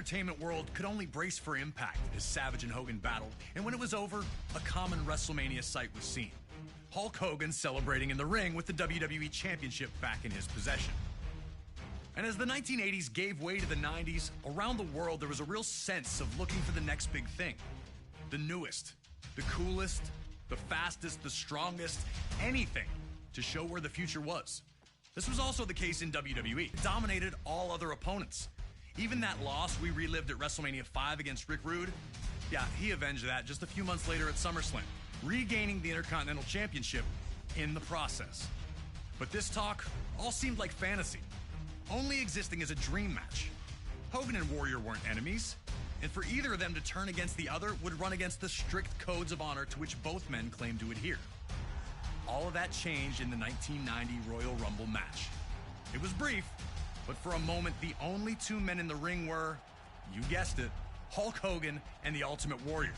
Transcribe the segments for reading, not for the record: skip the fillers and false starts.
entertainment world could only brace for impact as Savage and Hogan battled, and when it was over, a common WrestleMania sight was seen. Hulk Hogan celebrating in the ring with the WWE Championship back in his possession. And as the 1980s gave way to the 90s, around the world there was a real sense of looking for the next big thing. The newest, the coolest, the fastest, the strongest, anything to show where the future was. This was also the case in WWE. It dominated all other opponents. Even that loss we relived at WrestleMania V against Rick Rude, yeah, he avenged that just a few months later at SummerSlam, regaining the Intercontinental Championship in the process. But this talk all seemed like fantasy, only existing as a dream match. Hogan and Warrior weren't enemies, and for either of them to turn against the other would run against the strict codes of honor to which both men claimed to adhere. All of that changed in the 1990 Royal Rumble match. It was brief, but for a moment, the only two men in the ring were, you guessed it, Hulk Hogan and the Ultimate Warrior.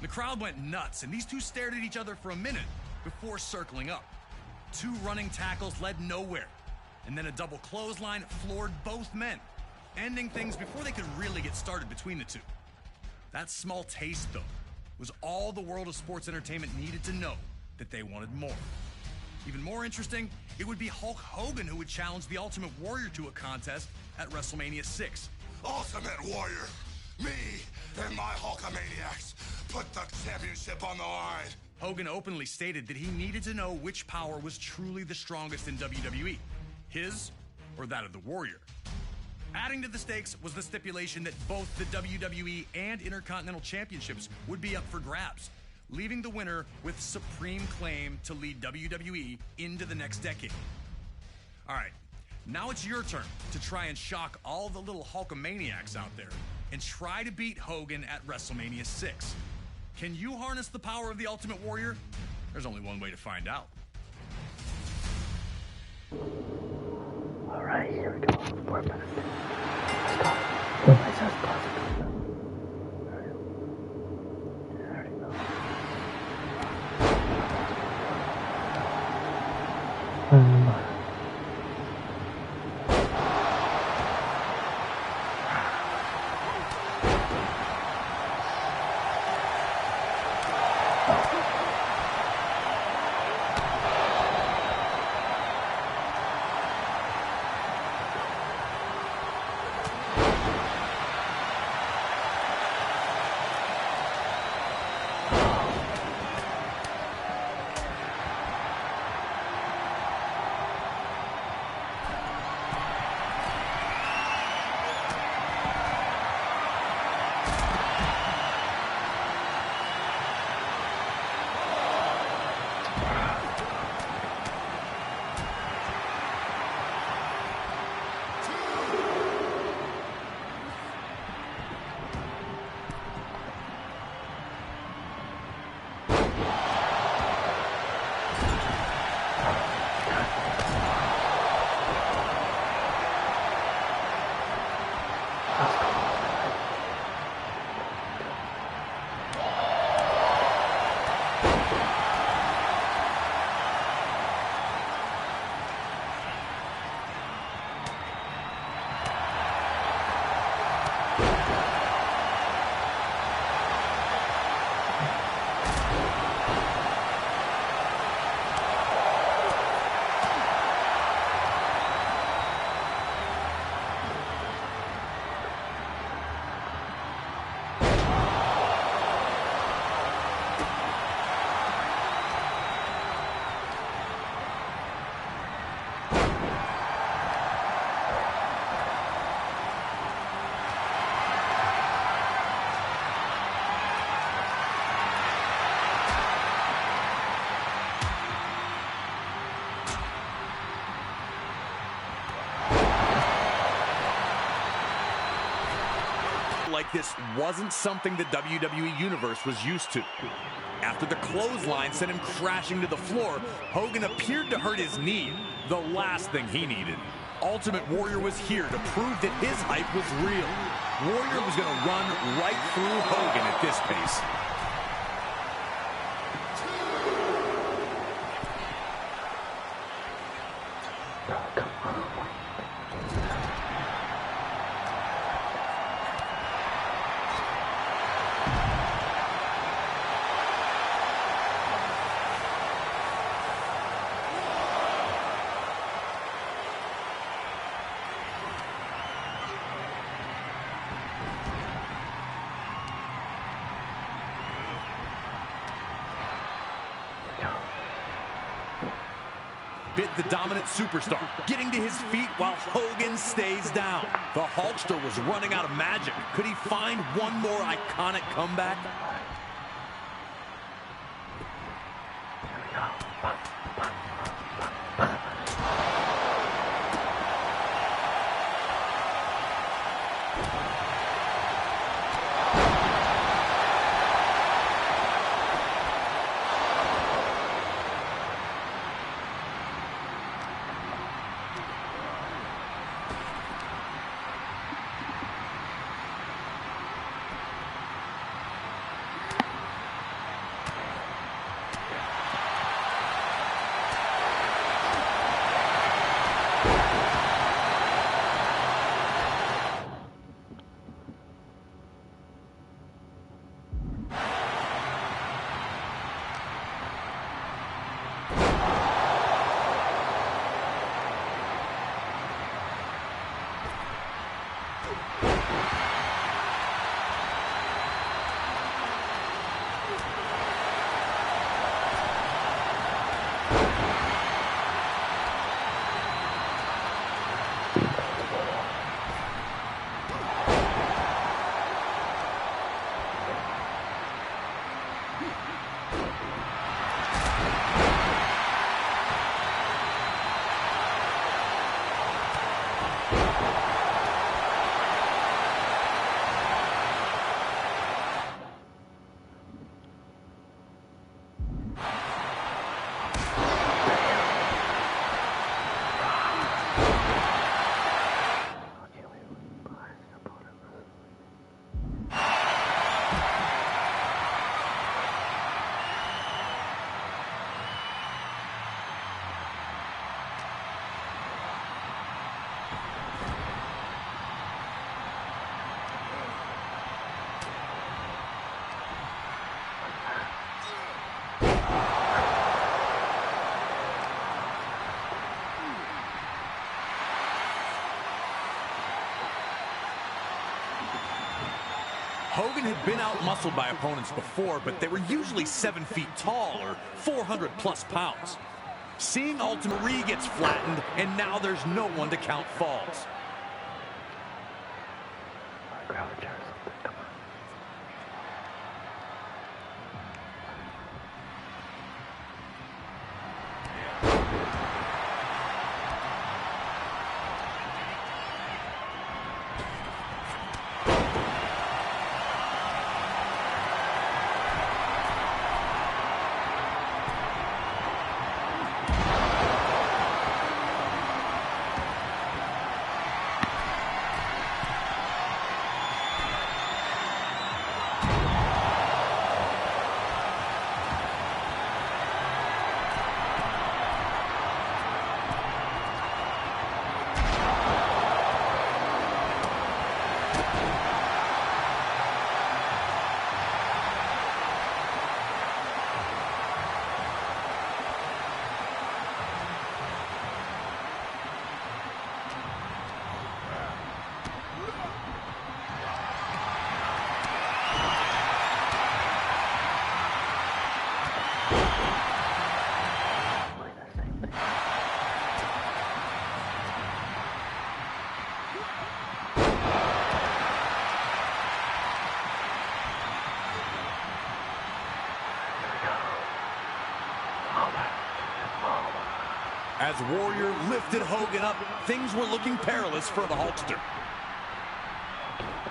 The crowd went nuts, and these two stared at each other for a minute before circling up. Two running tackles led nowhere, and then a double clothesline floored both men, ending things before they could really get started between the two. That small taste, though, was all the world of sports entertainment needed to know that they wanted more. Even more interesting, it would be Hulk Hogan who would challenge the Ultimate Warrior to a contest at WrestleMania VI. Ultimate Warrior, me and my Hulkamaniacs put the championship on the line. Hogan openly stated that he needed to know which power was truly the strongest in WWE, his or that of the Warrior. Adding to the stakes was the stipulation that both the WWE and Intercontinental Championships would be up for grabs, leaving the winner with supreme claim to lead WWE into the next decade. All right, now it's your turn to try and shock all the little Hulkamaniacs out there and try to beat Hogan at WrestleMania VI. Can you harness the power of the Ultimate Warrior? There's only one way to find out. All right, here we go. 4 minutes. Let's go. Put myself positive. There we go. Like this wasn't something the WWE Universe was used to. After the clothesline sent him crashing to the floor, Hogan appeared to hurt his knee, the last thing he needed. Ultimate Warrior was here to prove that his hype was real. Warrior was going to run right through Hogan at this pace. bit the dominant superstar, getting to his feet while Hogan stays down. The Hulkster was running out of magic. Could he find one more iconic comeback? Hogan had been out-muscled by opponents before, but they were usually 7 feet tall or 400-plus pounds. Seeing Ultimate Re gets flattened, and now there's no one to count falls. Grab a chair or something, come on. As Warrior lifted Hogan up, things were looking perilous for the Hulkster.